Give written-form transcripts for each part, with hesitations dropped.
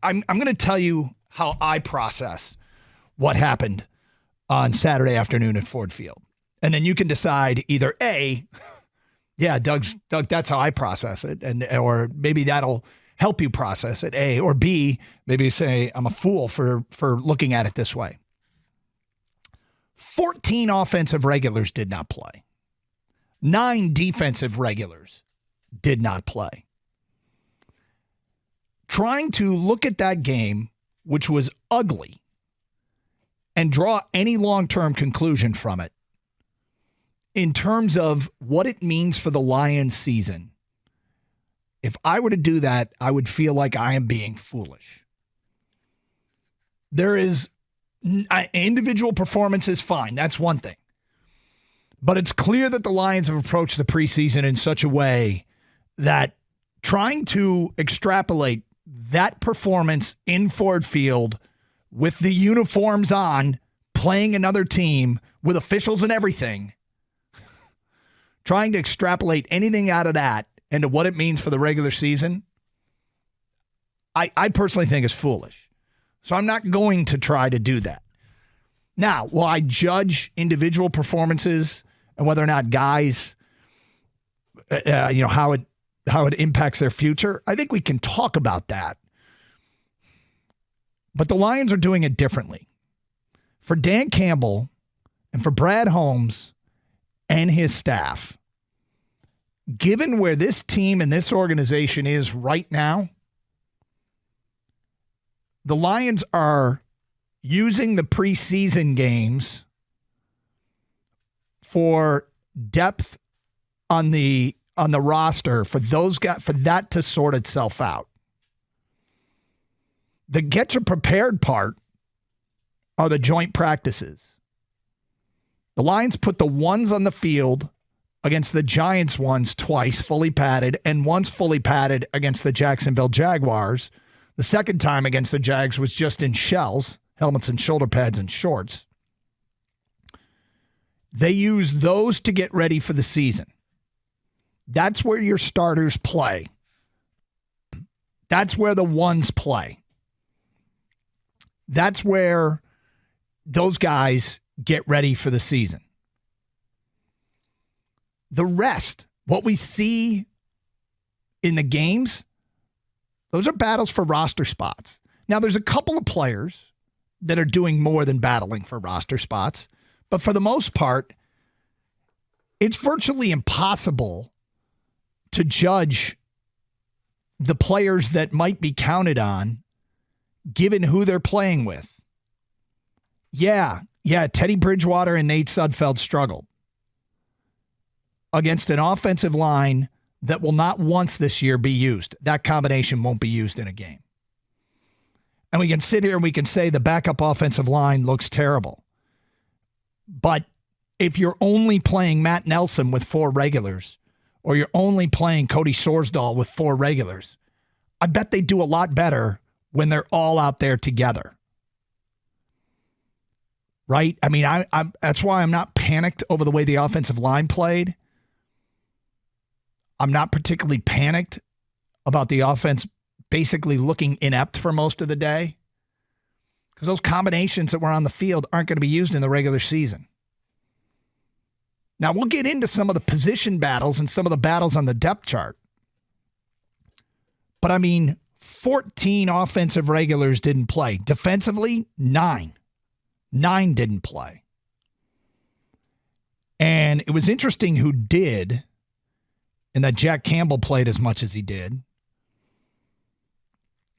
I'm going to tell you how I process what happened on Saturday afternoon at Ford Field. And then you can decide either A, yeah, Doug, that's how I process it, or maybe that'll help you process it, A, or B, maybe say I'm a fool for looking at it this way. 14 offensive regulars did not play. 9 defensive regulars did not play. Trying to look at that game, which was ugly, and draw any long-term conclusion from it in terms of what it means for the Lions season, if I were to do that, I would feel like I am being foolish. There is individual performance is fine. That's one thing. But it's clear that the Lions have approached the preseason in such a way that trying to extrapolate that performance in Ford Field with the uniforms on, playing another team with officials and everything, trying to extrapolate anything out of that into what it means for the regular season, I personally think is foolish. So I'm not going to try to do that. Now, will I judge individual performances and whether or not guys, how it impacts their future? I think we can talk about that. But the Lions are doing it differently. For Dan Campbell and for Brad Holmes and his staff, given where this team and this organization is right now, the Lions are using the preseason games for depth on the roster for those guys, for that to sort itself out. The get you prepared part are the joint practices. The Lions put the ones on the field against the Giants ones twice, fully padded, and once fully padded against the Jacksonville Jaguars. The second time against the Jags was just in shells, helmets and shoulder pads and shorts. They use those to get ready for the season. That's where your starters play. That's where the ones play. That's where those guys get ready for the season. The rest, what we see in the games, those are battles for roster spots. Now, there's a couple of players that are doing more than battling for roster spots, but for the most part, it's virtually impossible to judge the players that might be counted on given who they're playing with. Yeah, Teddy Bridgewater and Nate Sudfeld struggled against an offensive line that will not once this year be used. That combination won't be used in a game. And we can sit here and we can say the backup offensive line looks terrible. But if you're only playing Matt Nelson with 4 regulars, or you're only playing Cody Sorsdahl with 4 regulars, I bet they do a lot better when they're all out there together. Right? I mean, I'm that's why I'm not panicked over the way the offensive line played. I'm not particularly panicked about the offense basically looking inept for most of the day, because those combinations that were on the field aren't going to be used in the regular season. Now, we'll get into some of the position battles and some of the battles on the depth chart. But, 14 offensive regulars didn't play. Defensively, 9. 9 didn't play. And it was interesting who did, and that Jack Campbell played as much as he did.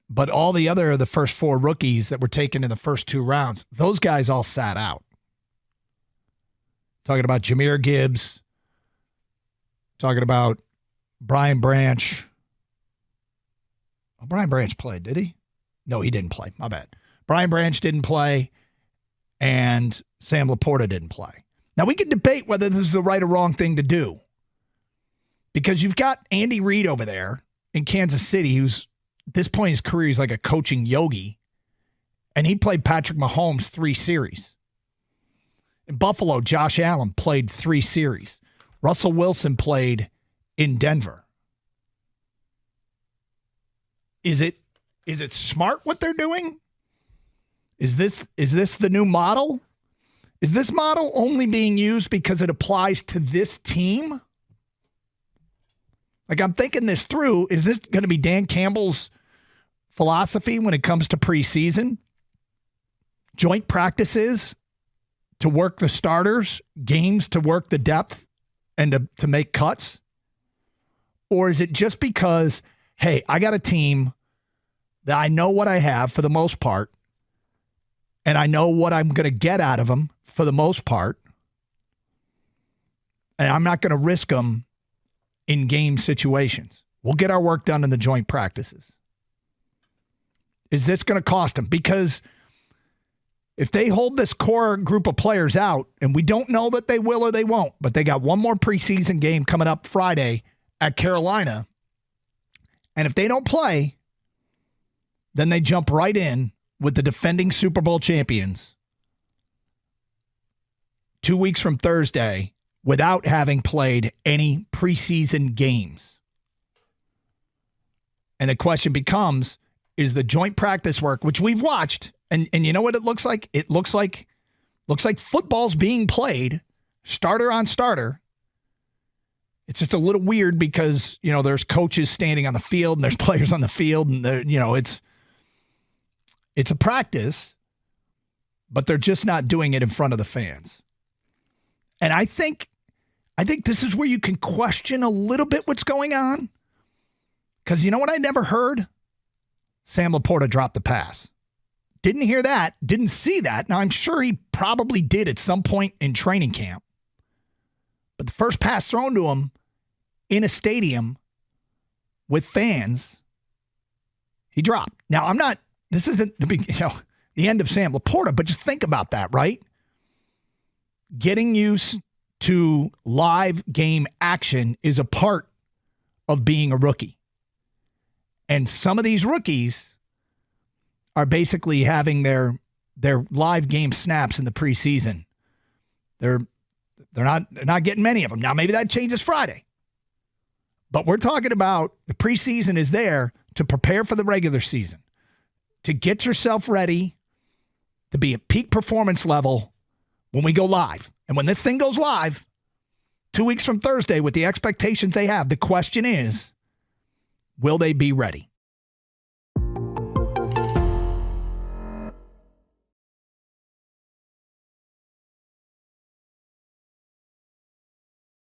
But all the first 4 rookies that were taken in the first 2 rounds, those guys all sat out. Talking about Jahmyr Gibbs. Talking about Brian Branch. Oh, Brian Branch played, did he? No, he didn't play. My bad. Brian Branch didn't play, and Sam Laporta didn't play. Now, we can debate whether this is the right or wrong thing to do, because you've got Andy Reid over there in Kansas City, who's, at this point in his career, he's like a coaching yogi, and he played Patrick Mahomes 3 series. In Buffalo, Josh Allen played 3 series. Russell Wilson played in Denver. Is it Is it smart what they're doing? Is this the new model? Is this model only being used because it applies to this team? Like, I'm thinking this through. Is this going to be Dan Campbell's philosophy when it comes to preseason? Joint practices to work the starters, games to work the depth and to make cuts? Or is it just because, hey, I got a team that I know what I have for the most part, and I know what I'm going to get out of them for the most part, and I'm not going to risk them in game situations. We'll get our work done in the joint practices. Is this going to cost them? Because if they hold this core group of players out, and we don't know that they will or they won't, but they got one more preseason game coming up Friday at Carolina, and if they don't play, then they jump right in with the defending Super Bowl champions 2 weeks from Thursday without having played any preseason games. And the question becomes, is the joint practice work, which we've watched, and you know what it looks like? It looks like football's being played, starter on starter. It's just a little weird because, you know, there's coaches standing on the field and there's players on the field, and it's a practice, but they're just not doing it in front of the fans. And I think this is where you can question a little bit what's going on. Because you know what I never heard? Sam Laporta dropped the pass. Didn't hear that. Didn't see that. Now, I'm sure he probably did at some point in training camp. But the first pass thrown to him in a stadium with fans, he dropped. Now, this isn't the end of Sam Laporta, but just think about that, right? Getting used to live game action is a part of being a rookie. And some of these rookies are basically having their live game snaps in the preseason. They're not getting many of them. Now, maybe that changes Friday. But we're talking about the preseason is there to prepare for the regular season, to get yourself ready to be at peak performance level when we go live. And when this thing goes live 2 weeks from Thursday with the expectations they have, the question is, will they be ready?